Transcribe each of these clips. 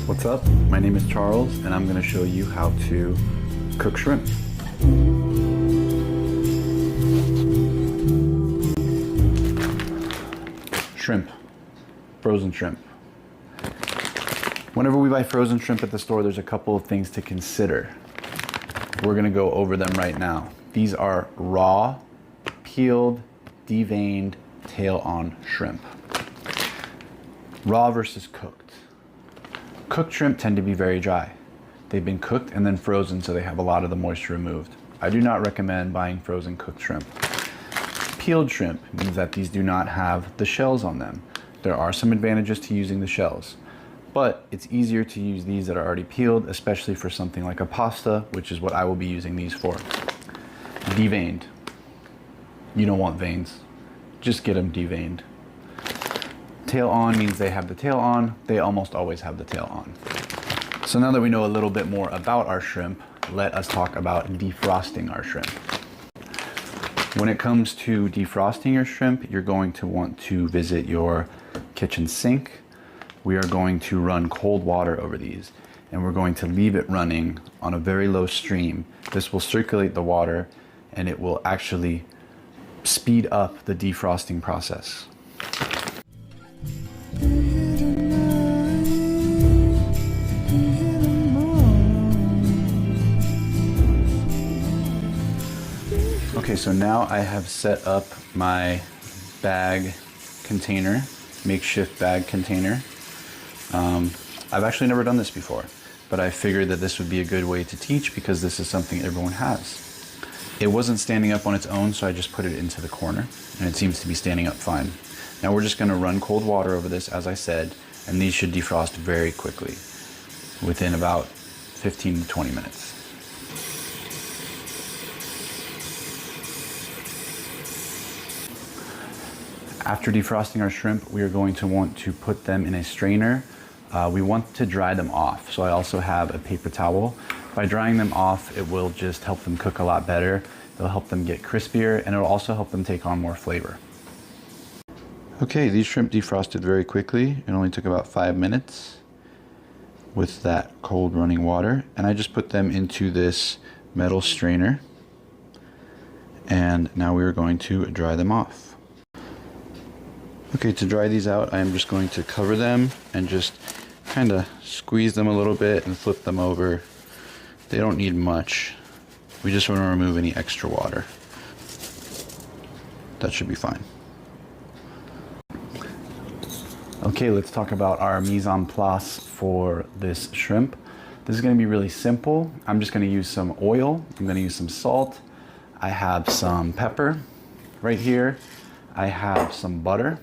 What's up? My name is Charles and I'm going to show you how to cook shrimp. Shrimp. Frozen shrimp. Whenever we buy frozen shrimp at the store, there's a couple of things to consider. We're going to go over them right now. These are raw, peeled, deveined, tail-on shrimp. Raw versus cooked. Cooked shrimp tend to be very dry. They've been cooked and then frozen, so they have a lot of the moisture removed. I do not recommend buying frozen cooked shrimp. Peeled shrimp means that these do not have the shells on them. There are some advantages to using the shells, but it's easier to use these that are already peeled, especially for something like a pasta, which is what I will be using these for. Deveined. You don't want veins. Just get them deveined. Tail on means they have the tail on. They almost always have the tail on. So now that we know a little bit more about our shrimp, let us talk about defrosting our shrimp. When it comes to defrosting your shrimp, you're going to want to visit your kitchen sink. We are going to run cold water over these, and we're going to leave it running on a very low stream. This will circulate the water and it will actually speed up the defrosting process. Okay, so now I have set up my bag container, makeshift bag container. I've actually never done this before, but I figured that this would be a good way to teach because this is something everyone has. It wasn't standing up on its own, so I just put it into the corner, and it seems to be standing up fine. Now we're just going to run cold water over this, as I said, and these should defrost very quickly, within about 15 to 20 minutes. After defrosting our shrimp, we are going to want to put them in a strainer. We want to dry them off, so I also have a paper towel. By drying them off, it will just help them cook a lot better. It'll help them get crispier, and it'll also help them take on more flavor. Okay, these shrimp defrosted very quickly. It only took about 5 minutes with that cold running water, and I just put them into this metal strainer, and now we are going to dry them off. Okay, to dry these out, I am just going to cover them and just kind of squeeze them a little bit and flip them over. They don't need much. We just want to remove any extra water. That should be fine. Okay, let's talk about our mise en place for this shrimp. This is going to be really simple. I'm just going to use some oil. I'm going to use some salt. I have some pepper right here. I have some butter.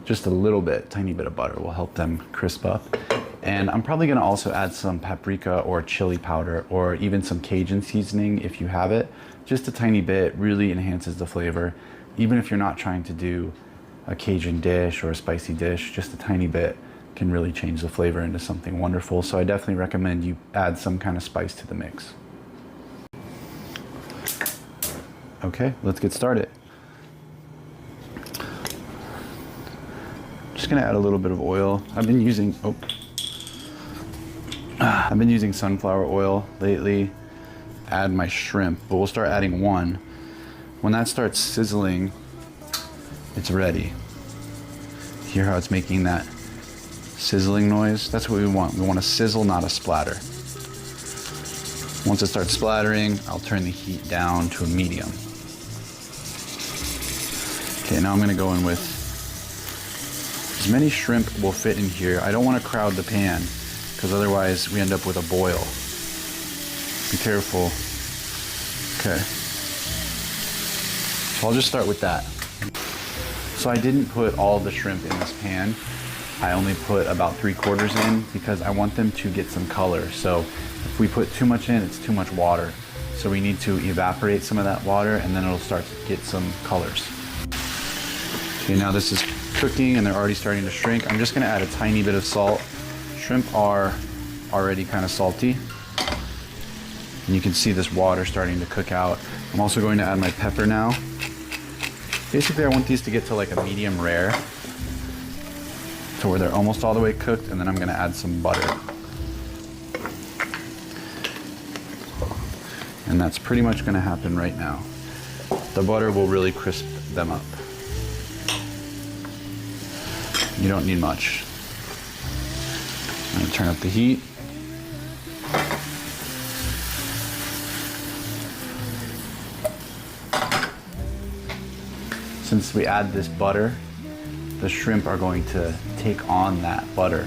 Just a little bit, tiny bit of butter will help them crisp up. And I'm probably gonna also add some paprika or chili powder or even some Cajun seasoning if you have it. Just a tiny bit really enhances the flavor. Even if you're not trying to do a Cajun dish or a spicy dish, just a tiny bit can really change the flavor into something wonderful. So I definitely recommend you add some kind of spice to the mix. Okay, let's get started. Just gonna add a little bit of oil. I've been using sunflower oil lately. Add my shrimp, but we'll start adding one. When that starts sizzling, it's ready. Hear how it's making that sizzling noise? That's what we want. We want a sizzle, not a splatter. Once it starts splattering, I'll turn the heat down to a medium. Okay, now I'm gonna go in with as many shrimp will fit in here. I don't want to crowd the pan because otherwise we end up with a boil. Be careful. Okay. So I'll just start with that. So I didn't put all the shrimp in this pan. I only put about 3/4 in because I want them to get some color. So if we put too much in, it's too much water. So we need to evaporate some of that water and then it'll start to get some colors. Okay, now this is cooking and they're already starting to shrink. I'm just gonna add a tiny bit of salt. Shrimp are already kind of salty. And you can see this water starting to cook out. I'm also going to add my pepper now. Basically, I want these to get to like a medium rare. to where they're almost all the way cooked, and then I'm gonna add some butter. And that's pretty much gonna happen right now. The butter will really crisp them up. You don't need much. I'm gonna turn up the heat. Since we add this butter, the shrimp are going to take on that butter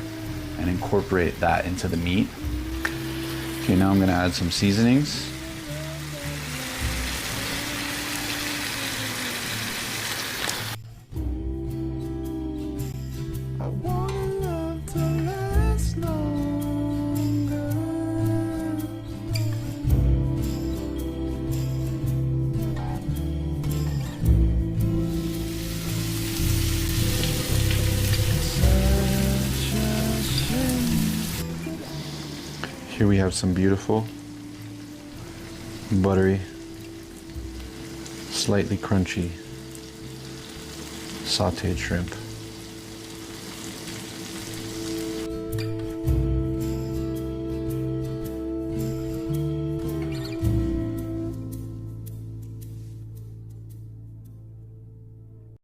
and incorporate that into the meat. Okay, now I'm gonna add some seasonings. Here we have some beautiful, buttery, slightly crunchy, sauteed shrimp.